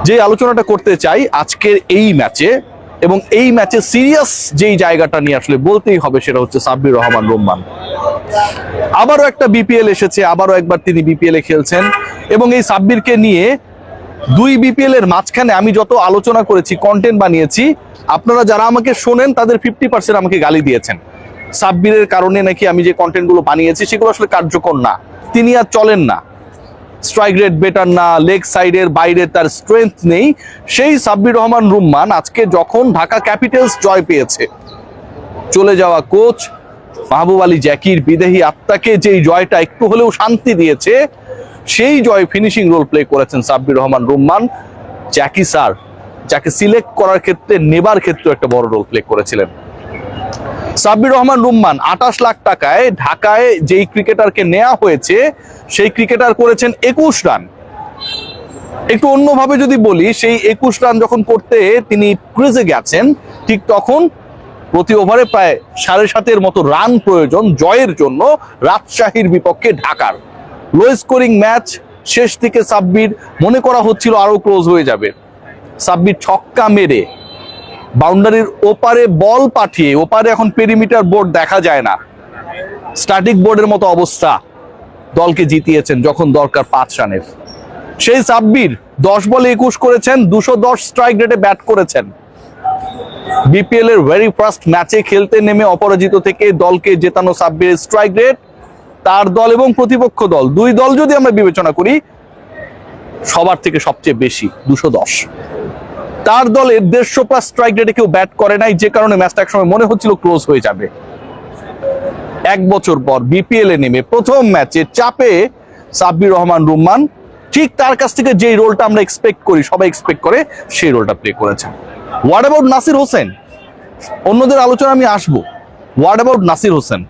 যে আলোচনাটা করতে চাই আজকের এই ম্যাচে, এবং এই ম্যাচে সিরিয়াস যেই জায়গাটা নিয়ে আসলে বলতেই হবে সেটা হচ্ছে সাব্বির রহমান রুম্মান। আবারও একটা বিপিএল এসেছে, আবারও একবার তিনি বিপিএল এ খেলছেন, এবং এই সাব্বিরকে নিয়ে দুই বিপিএল এর মাঝখানে আমি যত আলোচনা করেছি, কন্টেন্ট বানিয়েছি, আপনারা যারা আমাকে শোনেন তাদের 50% আমাকে গালি দিয়েছেন। সাব্বিরের কারণে নাকি আমি যে কন্টেন্টগুলো বানিয়েছি সেগুলো আসলে কার্যকর না, তিনি আর চলেন না, স্ট্রাইক রেট বেটার না, লেগ সাইডের বাইরে তার স্ট্রেংথ নেই। সেই সাব্বির রহমান রুম্মান আজকে যখন ঢাকা ক্যাপিটালস জয় পেয়েছে, চলে যাওয়া কোচ মাহবুব আলী জ্যাকির বিদেহী আত্মাকে যেই জয়টা একটু হলেও শান্তি দিয়েছে, সেই জয় ফিনিশিং রোল প্লে করেছেন সাব্বির রহমান রুম্মান। জ্যাকি স্যার যাকে সিলেক্ট করার ক্ষেত্রে, নেবার ক্ষেত্রে একটা বড় রোল প্লে করেছিলেন। সাব্বির রহমান রুম্মান 28 লাখ টাকায় ঢাকায় যেই ক্রিকেটারকে নেওয়া হয়েছে সেই ক্রিকেটার করেছেন 21 রান। একটু অন্যভাবে যদি বলি, সেই 21 রান যখন করতে তিনি ক্রিজে গেছেন, ঠিক তখন প্রতি ওভারে প্রায় 7.5 মতো রান প্রয়োজন জয়ের জন্য রাজশাহীর বিপক্ষে ঢাকার। লো স্কোরিং ম্যাচ, শেষ দিকে সাব্বির মনে করা হচ্ছিল আরো ক্লোজ হয়ে যাবে, সাব্বির ছক্কা মেরে বাউন্ডারির ওপারে বল পাঠিয়ে, ওপারে এখন পেরিমিটার বোর্ড দেখা যায় না, স্ট্যাটিক বোর্ডের মতো অবস্থা, দলকে জিতিয়েছেন যখন দরকার 5 রানের। সেই সাব্বির 10 বলে 21 করেছেন, 210 স্ট্রাইক রেটে ব্যাট করেছেন। বিপিএল এর ভেরি ফার্স্ট ম্যাচে খেলতে নেমে অপরাজিত থেকে দলকে জেতানো সাব্বিরের স্ট্রাইক রেট, তার দল এবং প্রতিপক্ষ দল, দুই দল যদি আমরা বিবেচনা করি, সবার থেকে সবচেয়ে বেশি 210। তার দলের 150+ স্ট্রাইক রেটে কেউ ব্যাট করে নাই, যে কারণে ম্যাচটা একসময় মনে হচ্ছিল ক্লোজ হয়ে যাবে। 1 বছর পর বিপিএল এ নেমে প্রথম ম্যাচে চাপে সাব্বির রহমান রুম্মান ঠিক তার কাছ থেকে যেই রোলটা আমরা এক্সপেক্ট করি, সবাই এক্সপেক্ট করে, সেই রোলটা প্লে করেছেন। What about Nasir Hossain? অন্যদের আলোচনা আমি আসবো। What about Nasir Hossain?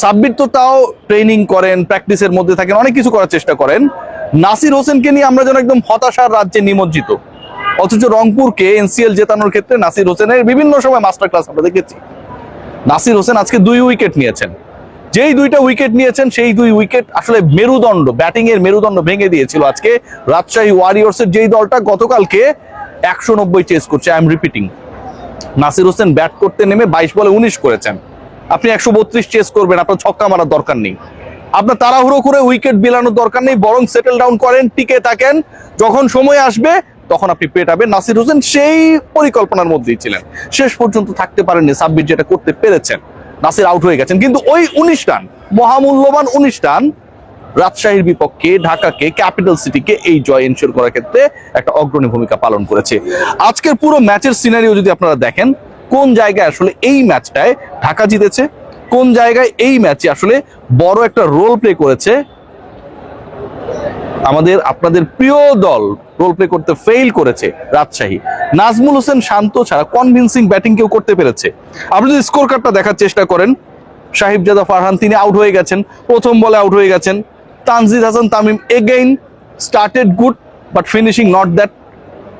সাব্বির তো তাও ট্রেনিং করেন, প্র্যাকটিসের মধ্যে থাকেন, অনেক কিছু করার চেষ্টা করেন। নাসির হোসেনকে নিয়ে আমরা যেন একদম হতাশার রাজ্যে নিমজ্জিত, অথচ রংপুরকে এনসিএল জেতানোর ক্ষেত্রে নাসির হোসেনের বিভিন্ন সময় মাস্টার ক্লাস আমরা দেখেছি। নাসির হোসেন আজকে 2 উইকেট নিয়েছেন, যেই 2টা উইকেট নিয়েছেন সেই 2 উইকেট আসলে মেরুদণ্ড, ব্যাটিং এর মেরুদণ্ড ভেঙে দিয়েছিল আজকে রাজশাহী ওয়ারিয়র্সের যেই দলটা গতকালকে 190 চেস করছে। I am repeating, Nasir Hossain bat করতে নেমে 22 বলে 19 করেছেন। আপনি 132 চেস করবেন, আপনার ছক্কা মারার দরকার নেই, আপনার তাড়াহুড়ো করে উইকেট বিলানোর দরকার নেই, বরং সেটেল ডাউন করেন, টিকে থাকেন, যখন সময় আসবে তখন আপনি পেটাবেন। নাসির হোসেন সেই পরিকল্পনার মধ্যেই ছিলেন, শেষ পর্যন্ত থাকতে পারেননি। সাব্বির যেটা করতে পেরেছেন, নাসির আউট হয়ে গেছেন, কিন্তু ওই 19 রান, মহামূল্যবান 19 রান রাজশাহীর বিপক্ষে ঢাকাকে, ক্যাপিটাল সিটিকে এই জয় এনশিওর করার ক্ষেত্রে একটা অগ্রণী ভূমিকা পালন করেছে। আজকের পুরো ম্যাচের সিনারিও যদি আপনারা দেখেন, কোন জায়গায় আসলে এই ম্যাচটায় ঢাকা জিতেছে, কোন জায়গায় এই ম্যাচে আসলে বড় একটা রোল প্লে করেছে আমাদের আপনাদের প্রিয় দল, রোল প্লে করতে ফেইল করেছে রাজশাহী। নাজমুল হোসেন শান্ত ছাড়া কনভিন্সিং ব্যাটিং কেউ করতে পেরেছে? আপনি যদি স্কোর কার্ডটা দেখার চেষ্টা করেন, সাহিবজাদা ফারহান তিনি আউট হয়ে গেছেন, প্রথম বলে আউট হয়ে গেছেন। Tanzid Hasan Tamim again started good but finishing not that,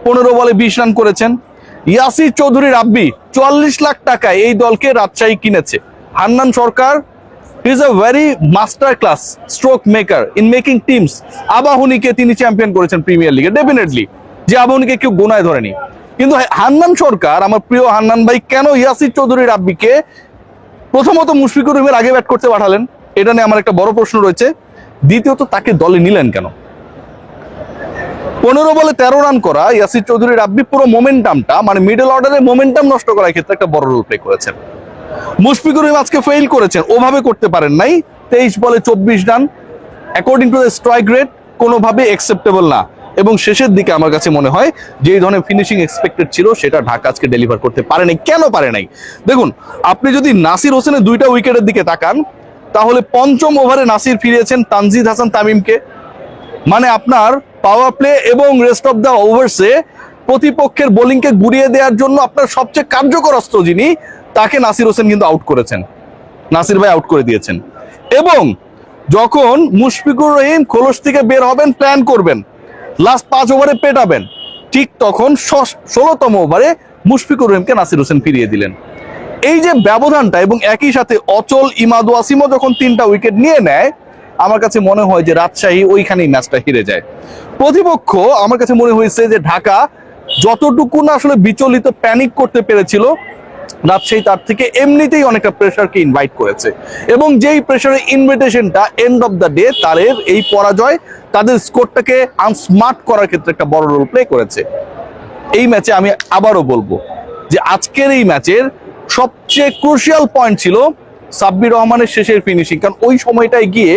15 বলে 20 রান করেছেন। ইয়াসির চৌধুরী রাব্বি 44 লাখ টাকায় এই দলকে রাজশাহী কিনেছে। Hannan Sarkar is a very master class stroke maker in making teams. আবাহনীকে তিনি চ্যাম্পিয়ন করেছেন প্রিমিয়ার লিগে, ডেফিনেটলি, যে আবাহনীকে কেউ গোনায় ধরেনি। কিন্তু হান্নান সরকার, আমার প্রিয় হান্নান ভাই, কেন ইয়াসির চৌধুরী রাব্বিকে প্রথমত মুশফিকুর রহিমের আগে ব্যাট করতে পাঠালেন, এটা নিয়ে আমার একটা বড় প্রশ্ন রয়েছে। দ্বিতীয়ত, তাকে দলে নিলেন কেন? 15 বলে 13 রান করা ইয়াসির চৌধুরী রাব্বি পুরো মোমেন্টামটা, মানে মিডল অর্ডারের মোমেন্টাম নষ্ট করার ক্ষেত্রে একটা বড় রোল প্লে করেছেন। মুশফিকুর রহিম আজকে ফেইল করেছেন, ওভাবে করতে পারেন নাই। 23 বলে 24 run according to the strike rate কোনোভাবে অ্যাকসেপ্টেবল না। এবং শেষের দিকে আমার কাছে মনে হয় যে এই ধরনের ফিনিশিং এক্সপেক্টেড ছিল, সেটা ঢাকা আজকে ডেলিভার করতে পারে নাই। কেন পারে নাই? দেখুন, আপনি যদি নাসির হোসেনের 2টা উইকেটের দিকে তাকান, তাহলে 5ম ওভারে নাসির ফিরিয়েছেন তানজিদ হাসান তামিমকে, মানে আপনার পাওয়ার প্লে এবং রেস্ট অফ দ্য ওভার্সে প্রতিপক্ষের বোলিংকে গুড়িয়ে দেওয়ার জন্য আপনার সবচেয়ে কার্যকর অস্ত্র যিনি, তাকে নাসির হোসেন কিন্তু আউট করেছেন, নাসির ভাই আউট করে দিয়েছেন। এবং যখন মুশফিকুর রহিম খোলস থেকে বের হবেন, প্ল্যান করবেন, লাস্ট 5 ওভারে পেটাবেন, ঠিক তখন 16তম ওভারে মুশফিকুর রহিমকে নাসির হোসেন ফিরিয়ে দিলেন। এই যে ব্যবধানটা, এবং একই সাথে অচল, ইমাদ ওয়াসিমও যখন 3টা উইকেট নিয়ে নেয়, আমার কাছে মনে হয় যে রাজশাহী ওইখানেই ম্যাচটা হেরে যায়। প্রতিপক্ষ আমার কাছে মনে হয়েছে যে ঢাকা যতটুকু না আসলে বিচলিত প্যানিক করতে পেরেছিল, রাজশাহী তার থেকে এমনিতেই অনেকটা প্রেশারকে ইনভাইট করেছে, এবং যেই প্রেশারের ইনভিটেশনটা এন্ড অফ দ্য ডে তাদের এই পরাজয় তাদের স্কোরটাকে আনস্মার্ট করার ক্ষেত্রে একটা বড় রোল প্লে করেছে। এই ম্যাচে আমি আবারও বলবো যে আজকের এই ম্যাচের সবচেয়ে ক্রুশিয়াল পয়েন্ট ছিল সাব্বির রহমানের শেষের ফিনিশিং, কারণ ওই সময়টায় গিয়ে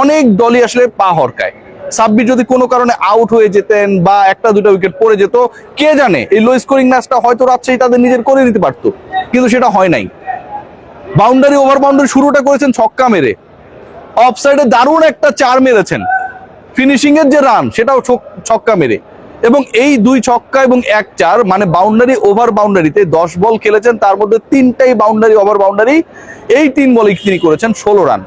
অনেক দলই আসলে পা হরকায়। সাব্বির যদি কোনো কারণে আউট হয়ে যেতেন বা একটা দুটো উইকেট পড়ে যেত, কে জানে এই লো স্কোরিং ম্যাচটা হয়তো রাজশাহী তাদের নিজের করে নিতে পারতো, কিন্তু সেটা হয় নাই। বাউন্ডারি ওভার বাউন্ডারি শুরুটা করেছেন ছক্কা মেরে, অফসাইডে দারুণ একটা 4 মেরেছেন, ফিনিশিং এর যে রান সেটাও ছক্কা মেরে, এবং এই 2 ছক্কা এবং 1 4 মানে বাউন্ডারি ওভার বাউন্ডারিতে 10 বল খেলেছেন, তার মধ্যে 3টাই বাউন্ডারি ওভার বাউন্ডারি। এই 3 বলে তিনি করেছেন 16 রান।